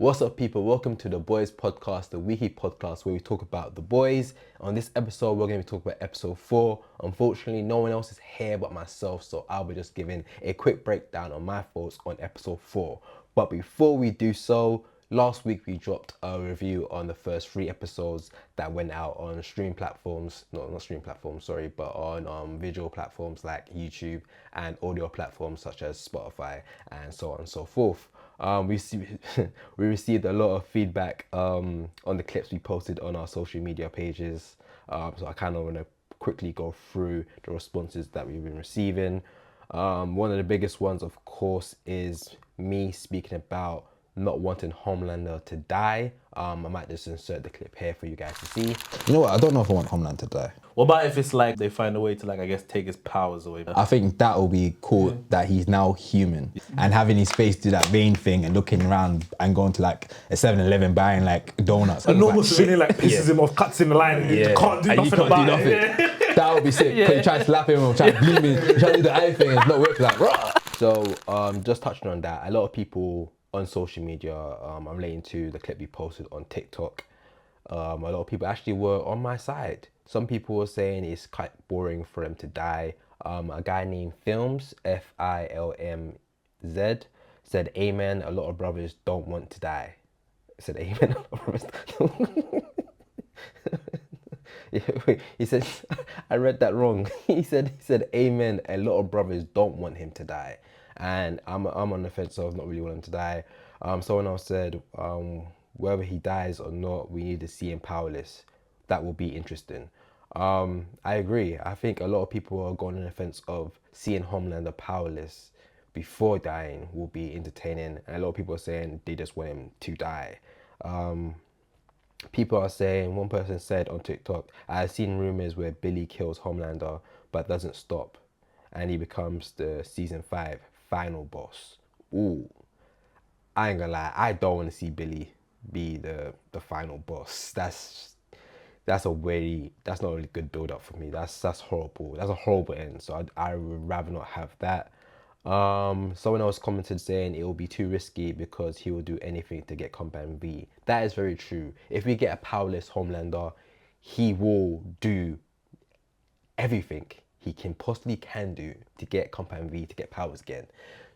What's up, people? Welcome to the Boys Podcast, the weekly podcast where we talk about the boys. On this episode, we're going to be talking about episode 4. Unfortunately, no one else is here but myself, so I'll be just giving a quick breakdown on my thoughts on episode 4. But before we do so, last week we dropped a review on the first 3 episodes that went out on stream platforms, not stream platforms, sorry, but on visual platforms like YouTube and audio platforms such as Spotify and so on and so forth. We received a lot of feedback on the clips we posted on our social media pages. So I kind of want to quickly go through the responses that we've been receiving. One of the biggest ones, of course, is me speaking about not wanting Homelander to die. I might just insert the clip here for you guys to see. You know what? I don't know if I want Homeland to die. What about if it's like they find a way to, like, I guess, take his powers away? I think that will be cool that he's now human and having his face do that vein thing and looking around and going to like a 7-Eleven buying like donuts. A normal civilian like pisses him off, cuts in the line, and you can't do nothing about it. Yeah. That would be sick. Because you try to slap him or try to beam him, try to do the eye thing, it's not working like, rah! So just touching on that, a lot of people on social media, I'm relating to the clip we posted on TikTok. A lot of people actually were on my side. Some people were saying it's quite boring for him to die. A guy named Films, Filmz, said, "Amen, a lot of brothers don't want to die." Said, "Amen, a lot of brothers." He said, I read that wrong. He said, "Amen, a lot of brothers don't want him to die." And I'm on the fence of not really wanting him to die. Someone else said, whether he dies or not, we need to see him powerless. That will be interesting. I agree. I think a lot of people are going on the fence of seeing Homelander powerless before dying will be entertaining. And a lot of people are saying they just want him to die. People are saying, one person said on TikTok, "I've seen rumors where Billy kills Homelander but doesn't stop and he becomes the season 5 final boss." Ooh, I ain't gonna lie, I don't want to see Billy be the final boss. That's not a really good build up for me. That's horrible. That's a horrible end. So I would rather not have that. Someone else commented saying it will be too risky because he will do anything to get Compound V. That is very true. If we get a powerless Homelander, he will do everything he possibly can do to get Compound V, to get powers again.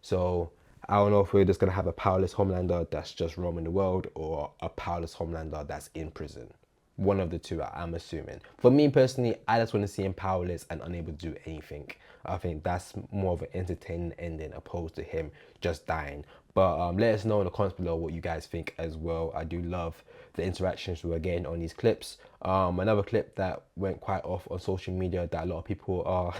So I don't know if we're just gonna have a powerless Homelander that's just roaming the world or a powerless Homelander that's in prison. One of the two, I'm assuming. For me personally, I just want to see him powerless and unable to do anything. I think that's more of an entertaining ending opposed to him just dying. But let us know in the comments below what you guys think as well. I do love the interactions we're getting on these clips. Another clip that went quite off on social media that a lot of people are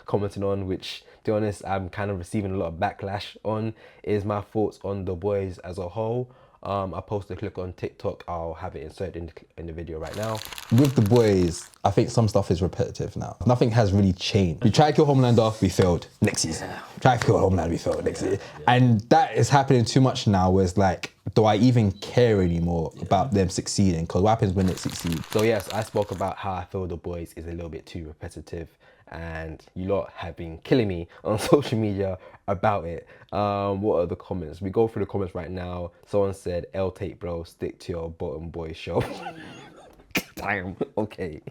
commenting on, which, to be honest, I'm kind of receiving a lot of backlash on, is my thoughts on the boys as a whole. I posted a clip on TikTok. I'll have it inserted in the video right now. With the boys, I think some stuff is repetitive now. Nothing has really changed. We tried to kill Homelander, we failed. Next season. Tried to kill Homelander, we failed. Next season. And that is happening too much now, where it's like, do I even care anymore about them succeeding? Because what happens when they succeed? So yes, I spoke about how I feel the boys is a little bit too repetitive, and you lot have been killing me on social media about it. What are the comments? We go through the comments right now. Someone said, "L take bro, stick to your bottom boy show." Damn, okay.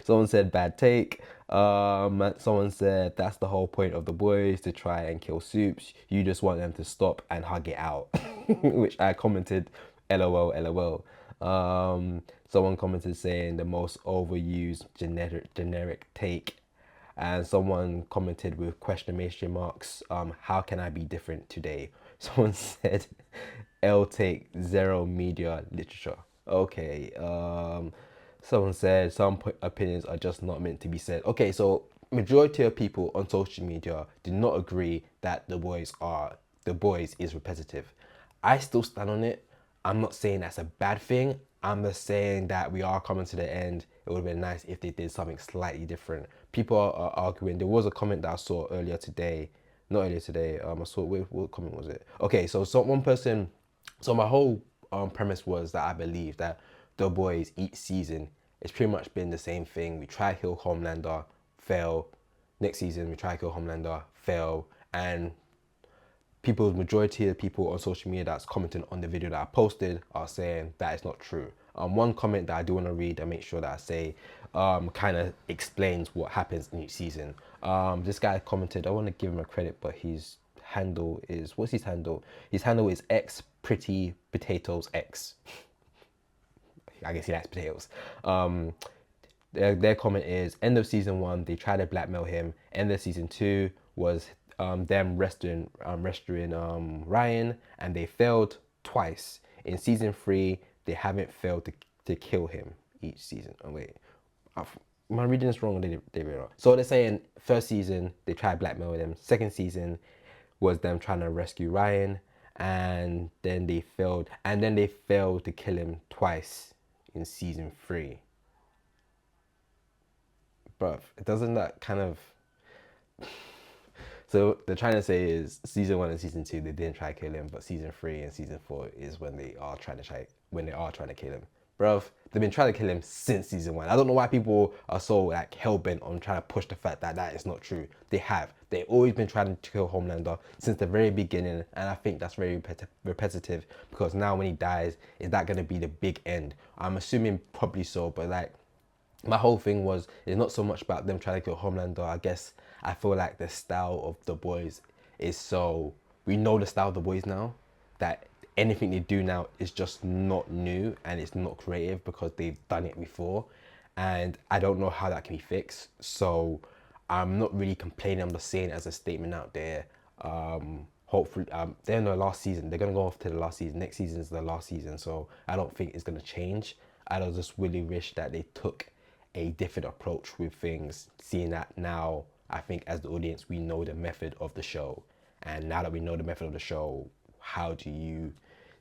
Someone said, "Bad take." Someone said, "That's the whole point of the boys, to try and kill Soups. You just want them to stop and hug it out." Which I commented, "LOL, LOL." Someone commented saying, "The most overused generic take." And someone commented with question marks, "How can I be different today?" Someone said, "L take, zero media literature." Okay. Someone said, "Some opinions are just not meant to be said." Okay, so majority of people on social media do not agree that the boys is repetitive. I still stand on it. I'm not saying that's a bad thing. I'm just saying that we are coming to the end. It would have been nice if they did something slightly different. People are arguing. There was a comment that I saw earlier today. Not earlier today. I saw, what comment was it? Okay, so one person, so my whole premise was that I believe that the boys each season, it's pretty much been the same thing. We try to kill Homelander, fail. Next season, we try to kill Homelander, fail. And majority of the people on social media that's commenting on the video that I posted are saying that it's not true. One comment that I do want to read and make sure that I say kind of explains what happens in each season. This guy commented, I want to give him a credit, but his handle is, what's his handle? His handle is X Pretty Potatoes X. I guess he likes potatoes. Their comment is, end of season 1, they tried to blackmail him. End of season 2 was them rescuing Ryan, and they failed twice. In season 3, they haven't failed to kill him each season. Oh wait, am I reading this wrong? Or they wrong? So they're saying first season they tried blackmailing him. Second season was them trying to rescue Ryan, and then they failed. And then they failed to kill him twice in season 3. Bruv, doesn't that kind of... So they're trying to say is season 1 and season 2 they didn't try to kill him, but season 3 and season 4 is when they are trying to kill him. Bruv, they've been trying to kill him since season 1. I don't know why people are so like hell-bent on trying to push the fact that that is not true. They have. They've always been trying to kill Homelander since the very beginning, and I think that's very repetitive, because now when he dies, is that going to be the big end? I'm assuming probably so, but like, my whole thing was, it's not so much about them trying to kill Homelander. I guess I feel like the style of the boys is so... We know the style of the boys now, that anything they do now is just not new and it's not creative because they've done it before. And I don't know how that can be fixed. So I'm not really complaining. I'm just saying as a statement out there. Hopefully, they're in the last season. They're going to go off to the last season. Next season is the last season. So I don't think it's going to change. I just really wish that they took a different approach with things, seeing that now I think as the audience we know the method of the show, and now that we know the method of the show, how do you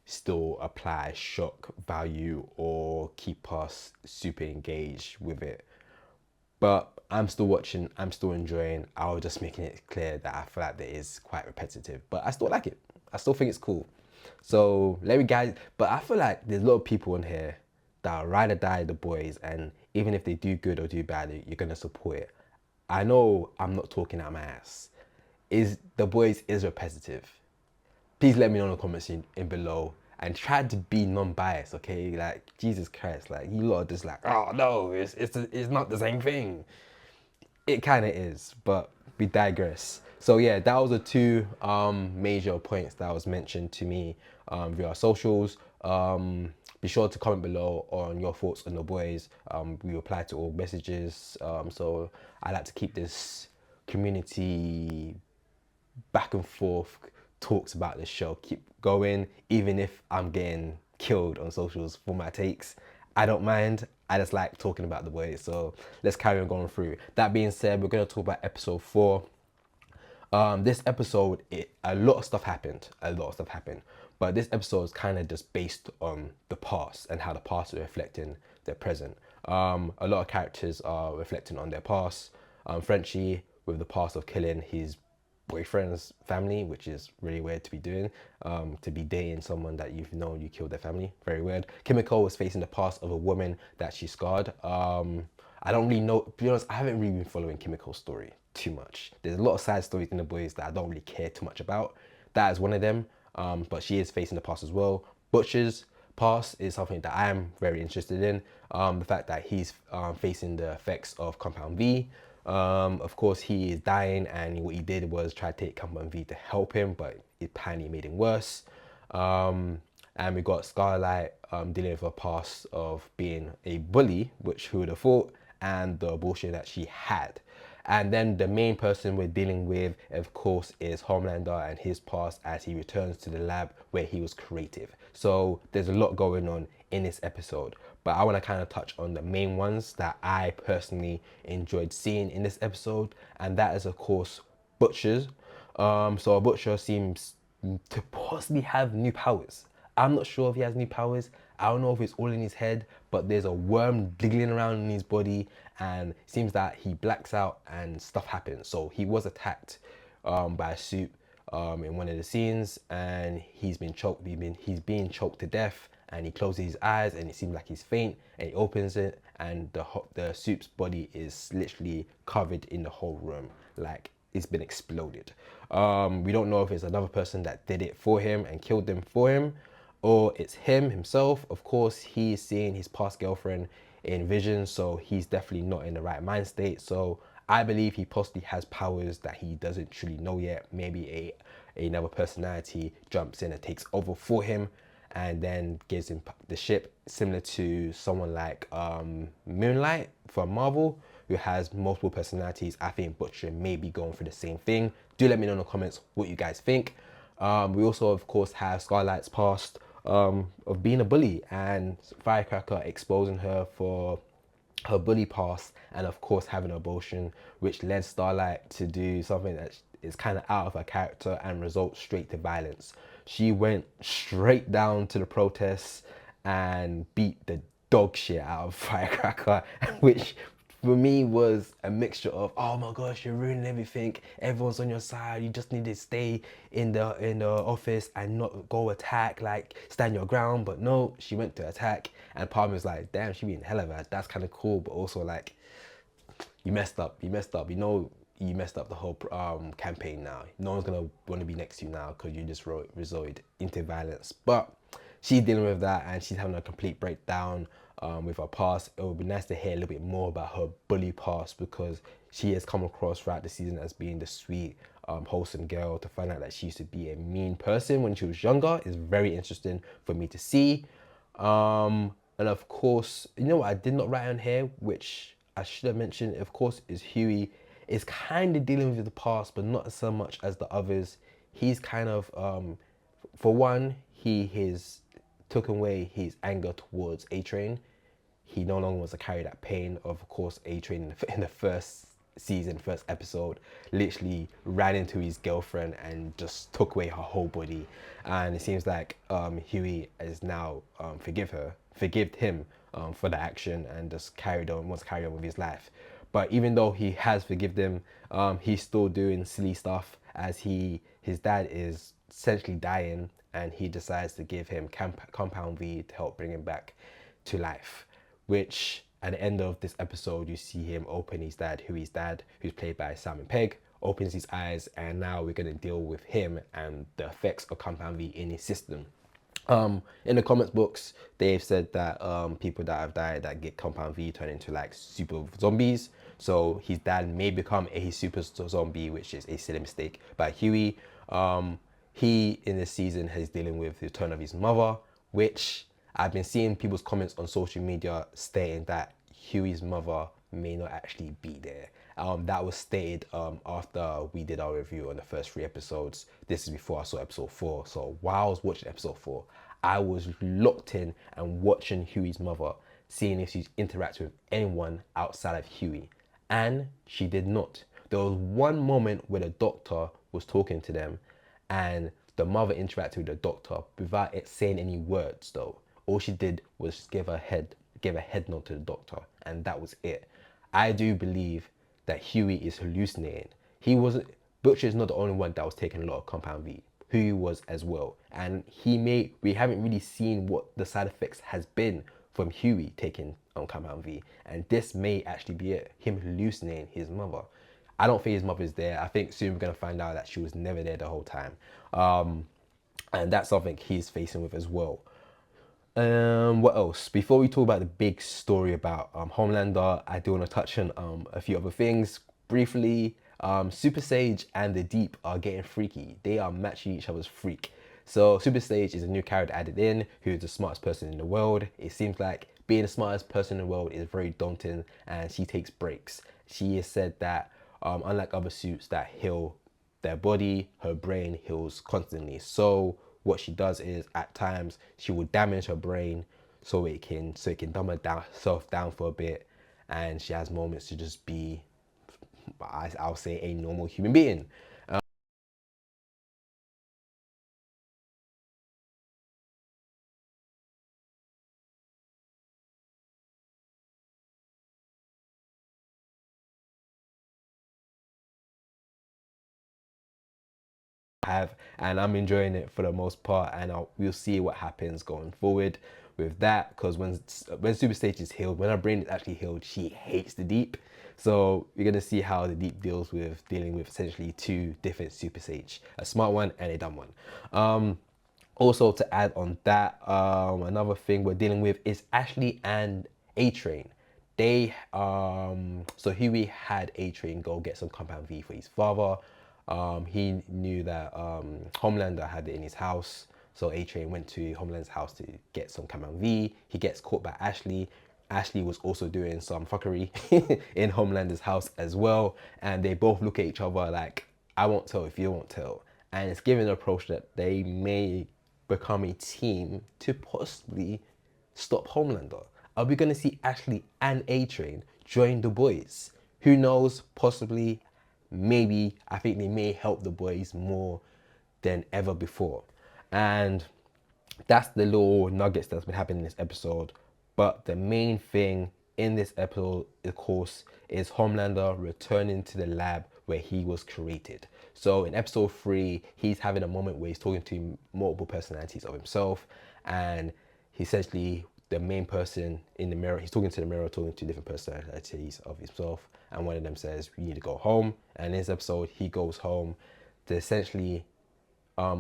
still apply shock value or keep us super engaged with it? But I'm still watching, I'm still enjoying. I was just making it clear that I feel like that is quite repetitive, but I still like it. I still think it's cool. So let me guys, but I feel like there's a lot of people in here that ride or die the boys, and even if they do good or do bad, you're gonna support it. I know I'm not talking out my ass. Is the boys is repetitive? Please let me know in the comments in below, and try to be non-biased, okay? Like, Jesus Christ, like, you lot are just like, oh no, it's not the same thing. It kind of is, but we digress. So yeah, that was the two major points that was mentioned to me via our socials. Be sure to comment below on your thoughts on the boys. We reply to all messages. So I like to keep this community back and forth talks about this show keep going, even if I'm getting killed on socials for my takes. I don't mind. I just like talking about the boys. So let's carry on going through. That being said, we're going to talk about episode 4. This episode, a lot of stuff happened. But this episode is kind of just based on the past and how the past is reflecting their present. A lot of characters are reflecting on their past. Frenchie with the past of killing his boyfriend's family, which is really weird to be doing, to be dating someone that you've known you killed their family. Very weird. Kimiko was facing the past of a woman that she scarred. I don't really know, to be honest, I haven't really been following Kimiko's story too much. There's a lot of side stories in the boys that I don't really care too much about. That is one of them, but she is facing the past as well. Butcher's past is something that I am very interested in. The fact that he's facing the effects of Compound V. Of course, he is dying, and what he did was try to take Compound V to help him, but it apparently made him worse. And we got Starlight dealing with a past of being a bully, which who would have thought, and the bullshit that she had. And then the main person we're dealing with, of course, is Homelander and his past as he returns to the lab where he was creative. So there's a lot going on in this episode, but I want to kind of touch on the main ones that I personally enjoyed seeing in this episode, and that is, of course, Butcher's. So Butcher seems to possibly have new powers. I'm not sure if he has new powers. I don't know if it's all in his head, but there's a worm diggling around in his body, and it seems that he blacks out and stuff happens. So he was attacked by a suit in one of the scenes, and he's been choked. He's being choked to death, and he closes his eyes, and it seems like he's faint, and he opens it, and the soup's body is literally covered in the whole room. Like, it's been exploded. We don't know if it's another person that did it for him and killed them for him, or it's him himself. Of course, he is seeing his past girlfriend in vision, so he's definitely not in the right mind state. So I believe he possibly has powers that he doesn't truly know yet. Maybe another personality jumps in and takes over for him, and then gives him the ship, similar to someone like Moonlight from Marvel, who has multiple personalities. I think Butcher may be going for the same thing. Do let me know in the comments what you guys think. We also, of course, have Scarlight's past of being a bully, and Firecracker exposing her for her bully past, and of course having an abortion, which led Starlight to do something that is kind of out of her character and results straight to violence. She went straight down to the protests and beat the dog shit out of Firecracker, which for me was a mixture of, oh my gosh, you're ruining everything, everyone's on your side, you just need to stay in the office and not go attack, like stand your ground. But no, she went to attack, and part of me was like, damn, she being hella bad. That's kind of cool, but also like, you messed up, you messed up, you know, you messed up the whole campaign now. No one's gonna want to be next to you now because you just resorted into violence. But she's dealing with that, and she's having a complete breakdown with her past. It would be nice to hear a little bit more about her bully past, because she has come across throughout the season as being the sweet, wholesome girl. To find out that she used to be a mean person when she was younger is very interesting for me to see. And of course, you know what I did not write on here, which I should have mentioned, of course, is Huey is kind of dealing with the past, but not so much as the others. He's kind of, for one, he has taken away his anger towards A-Train. He no longer wants to carry that pain. Of course, A-Train in the first season, first episode, literally ran into his girlfriend and just took away her whole body. And it seems like Huey is now forgive him for the action, and just wants to carry on with his life. But even though he has forgiven him, he's still doing silly stuff, as his dad is essentially dying, and he decides to give him Compound V to help bring him back to life. Which at the end of this episode, you see him open his dad, who's played by Simon Pegg, opens his eyes, and now we're gonna deal with him and the effects of Compound V in his system. In the comments books, they've said that people that have died that get Compound V turn into like super zombies. So his dad may become a super zombie, which is a silly mistake by Huey. He in this season is dealing with the return of his mother, which I've been seeing people's comments on social media stating that Huey's mother may not actually be there. That was stated after we did our review on the first 3 episodes. This is before I saw episode 4. So while I was watching episode 4, I was locked in and watching Huey's mother, seeing if she's interacted with anyone outside of Huey. And she did not. There was one moment where the doctor was talking to them, and the mother interacted with the doctor without it saying any words though. All she did was just give a head nod to the doctor, and that was it. I do believe that Huey is hallucinating. Butcher is not the only one that was taking a lot of Compound V. Huey was as well. And we haven't really seen what the side effects has been from Huey taking Compound V. And this may actually be it, him hallucinating his mother. I don't think his mother is there. I think soon we're gonna find out that she was never there the whole time. And that's something he's facing with as well. What else? Before we talk about the big story about Homelander, I do want to touch on a few other things briefly. Super Sage and the Deep are getting freaky. They are matching each other's freak. So Super Sage is a new character added in, who is the smartest person in the world. It seems like being the smartest person in the world is very daunting, and she takes breaks. She has said that unlike other suits that heal their body, her brain heals constantly. So what she does is at times she will damage her brain so it can dumb herself down for a bit, and she has moments to just be, I'll say, a normal human being. And I'm enjoying it for the most part, and we'll see what happens going forward. with that, because when Super Sage is healed, when her brain is actually healed, she hates the Deep. So we're gonna see how the Deep deals with dealing with essentially two different Super Sage, a smart one and a dumb one. Also, to add on that, another thing we're dealing with is Ashley and A-Train. They so Huey had A-Train go get some compound V for his father. He knew that Homelander had it in his house, so A-Train went to Homeland's house to get some compound V. He gets caught by Ashley. Ashley was also doing some fuckery in Homelander's house as well, and they both look at each other like, I won't tell if you won't tell. And it's given an approach that they may become a team to possibly stop Homelander. Are we going to see Ashley and A-Train join the boys? Who knows? Possibly, maybe. I think they may help the boys more than ever before. And that's the little nuggets that's been happening in this episode. But the main thing in this episode, of course, is Homelander returning to the lab where he was created. So in episode 3, he's having a moment where he's talking to multiple personalities of himself, and he essentially, the main person in the mirror, he's talking to the mirror, talking to different personalities of himself, and one of them says, "You need to go home." And in this episode, he goes home to essentially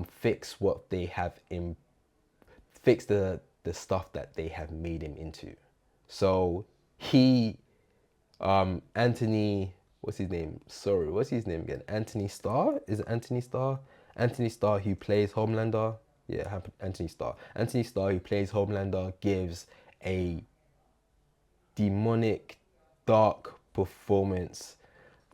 fix what they have in, fix the stuff that they have made him into. So he, Anthony, what's his name? Sorry, what's his name again? Anthony Starr? Is it Anthony Starr? Anthony Starr, who plays Homelander. Yeah, Anthony Starr. Anthony Starr, who plays Homelander, gives a demonic, dark performance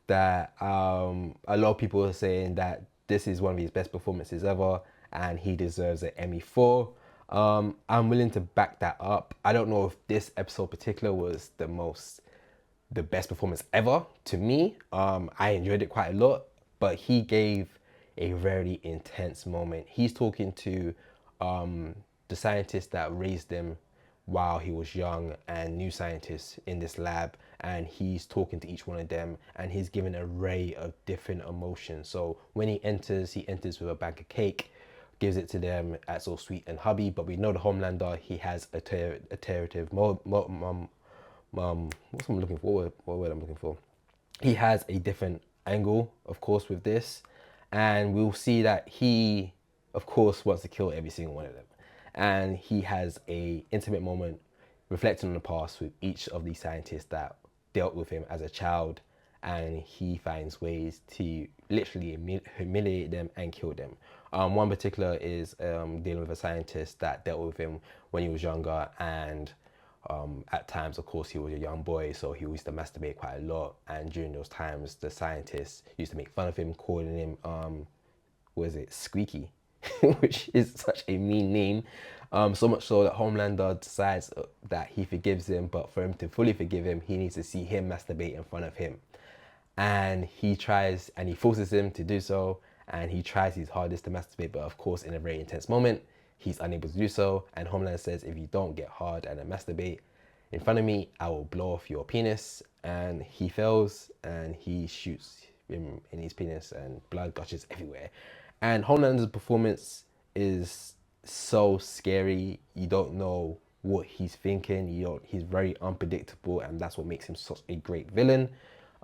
that a lot of people are saying that this is one of his best performances ever, and he deserves an Emmy for. I'm willing to back that up. I don't know if this episode particular was the best performance ever to me. I enjoyed it quite a lot, but he gave a very intense moment. He's talking to the scientists that raised him while he was young, and new scientists in this lab, and he's talking to each one of them, and he's given an array of different emotions. So when he enters with a bag of cake, gives it to them at so sweet and hubby. But we know the Homelander, he has a iterative what's I'm looking for? What word I'm looking for? He has a different angle, of course, with this, and we'll see that he, of course, wants to kill every single one of them. And he has a intimate moment reflecting on the past with each of these scientists that dealt with him as a child, and he finds ways to literally humiliate them and kill them. One particular is dealing with a scientist that dealt with him when he was younger, and at times, of course, he was a young boy, so he used to masturbate quite a lot. And during those times, the scientists used to make fun of him, calling him, Squeaky, which is such a mean name. So much so that Homelander decides that he forgives him, but for him to fully forgive him, he needs to see him masturbate in front of him. And he tries, and he forces him to do so, and he tries his hardest to masturbate, but of course, in a very intense moment, he's unable to do so. And Homelander says, if you don't get hard and masturbate in front of me, I will blow off your penis. And he fails, and he shoots him in his penis, and blood gushes everywhere. And Homelander's performance is so scary. You don't know what he's thinking. He's very unpredictable, and that's what makes him such a great villain.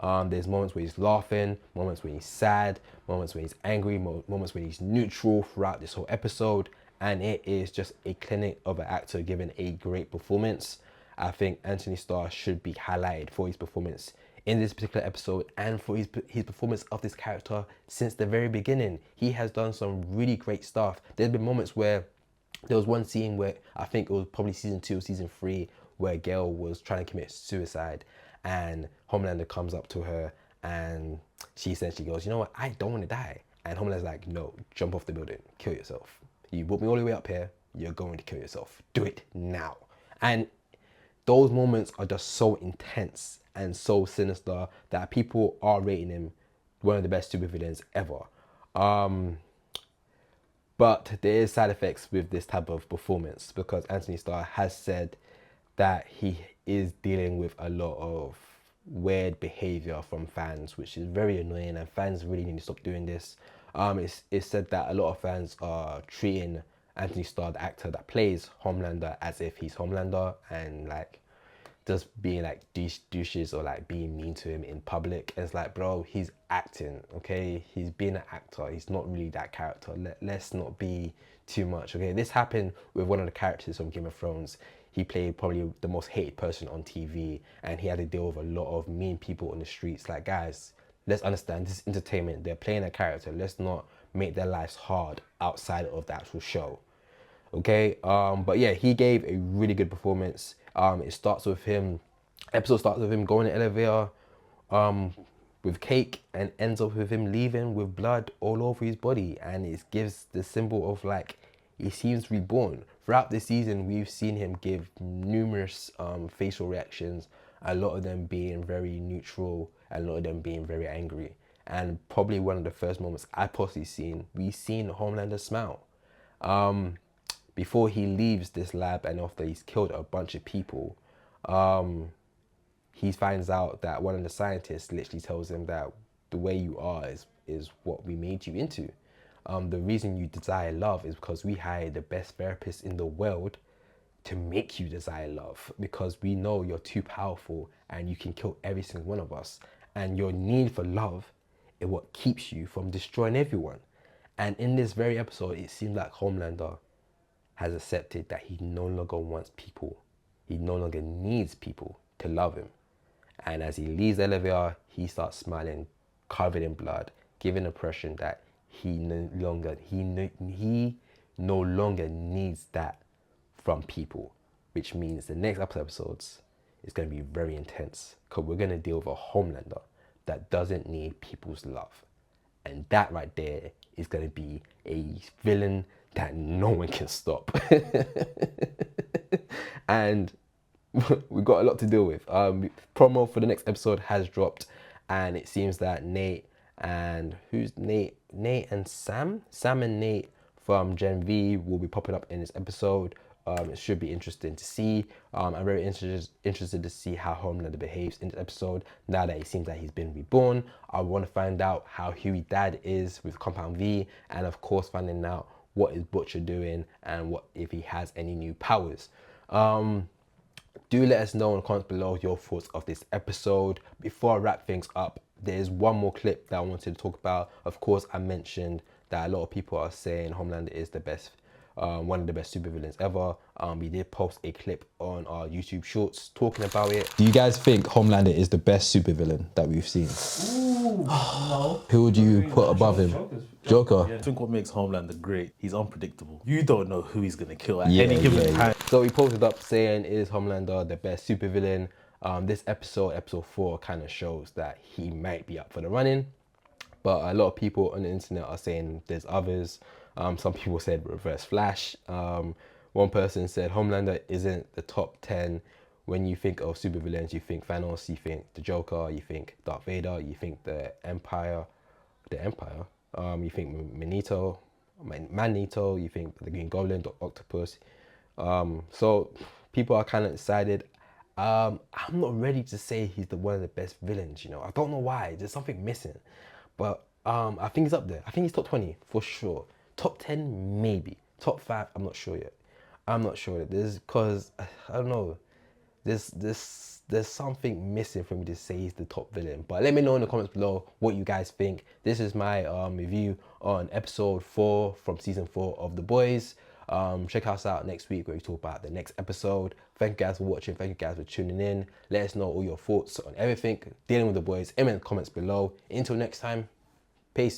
There's moments where he's laughing, moments when he's sad, moments when he's angry, moments when he's neutral throughout this whole episode. And it is just a clinic of an actor giving a great performance. I think Anthony Starr should be highlighted for his performance in this particular episode, and for his performance of this character since the very beginning. He has done some really great stuff. There's been moments where there was one scene where I think it was probably season 2 or season 3, where Gail was trying to commit suicide, and Homelander comes up to her and she essentially goes, "You know what, I don't want to die." And Homelander's like, "No, jump off the building, kill yourself. You brought me all the way up here, you're going to kill yourself. Do it now." And those moments are just so intense and so sinister that people are rating him one of the best supervillains ever. But there is side effects with this type of performance, because Anthony Starr has said that he is dealing with a lot of weird behavior from fans, which is very annoying, and fans really need to stop doing this. It's said that a lot of fans are treating Anthony Starr, the actor that plays Homelander, as if he's Homelander, and like just being like douches or like being mean to him in public. And it's like, bro, he's acting, okay? He's being an actor. He's not really that character. Let's not be too much, okay? This happened with one of the characters from Game of Thrones. He played probably the most hated person on TV, and he had to deal with a lot of mean people on the streets. Like, guys, let's understand, this is entertainment. They're playing a character. Let's not make their lives hard outside of the actual show. Okay, but yeah, he gave a really good performance. It starts with him, episode starts with him going in the elevator with cake, and ends up with him leaving with blood all over his body, and it gives the symbol of like he seems reborn. Throughout the season, we've seen him give numerous facial reactions, a lot of them being very neutral, a lot of them being very angry. And probably one of the first moments I possibly we've seen Homelander smile. Before he leaves this lab and after he's killed a bunch of people, he finds out that one of the scientists literally tells him that the way you are is what we made you into. The reason you desire love is because we hired the best therapist in the world to make you desire love, because we know you're too powerful and you can kill every single one of us. And your need for love is what keeps you from destroying everyone. And in this very episode, it seemed like Homelander has accepted that he no longer wants people. He no longer needs people to love him. And as he leaves the elevator, he starts smiling, covered in blood, giving the impression that he no longer needs that from people, which means the next episodes is going to be very intense, because we're going to deal with a Homelander that doesn't need people's love. And that right there is going to be a villain that no one can stop. And we've got a lot to deal with. Promo for the next episode has dropped, and it seems that Nate and Sam and Nate from Gen V will be popping up in this episode. It should be interesting to see. I'm very interested to see how Homelander behaves in this episode now that it seems that he's been reborn. I want to find out how Huey's dad is with Compound V, and of course finding out what is Butcher doing and what if he has any new powers. Do let us know in the comments below your thoughts of this episode. Before I wrap things up, there's one more clip that I wanted to talk about. Of course, I mentioned that a lot of people are saying Homelander is the best, one of the best supervillains ever. We did post a clip on our YouTube Shorts talking about it. Do you guys think Homelander is the best supervillain that we've seen? Ooh, no. Who would you put above him? Joker. Yeah, I think what makes Homelander great, he's unpredictable. You don't know who he's going to kill at Yeah, any given time. So we posted up saying, is Homelander the best supervillain? This episode 4, kind of shows that he might be up for the running. But a lot of people on the internet are saying there's others. Some people said Reverse Flash. One person said Homelander isn't the top 10. When you think of supervillains, you think Thanos, you think the Joker, you think Darth Vader, you think the Empire. You think Magneto, you think the Green Goblin, the Octopus. So people are kind of decided. I'm not ready to say he's one of the best villains, you know. I don't know why. There's something missing. But I think he's up there. I think he's top 20 for sure. Top 10 maybe. Top 5, I'm not sure yet. I'm not sure that there's, because I don't know. There's something missing for me to say he's the top villain. But let me know in the comments below what you guys think. This is my review on episode 4 from season 4 of The Boys. Check us out next week where we talk about the next episode. Thank you guys for watching. Thank you guys for tuning in. Let us know all your thoughts on everything dealing with The Boys in the comments below. Until next time, peace.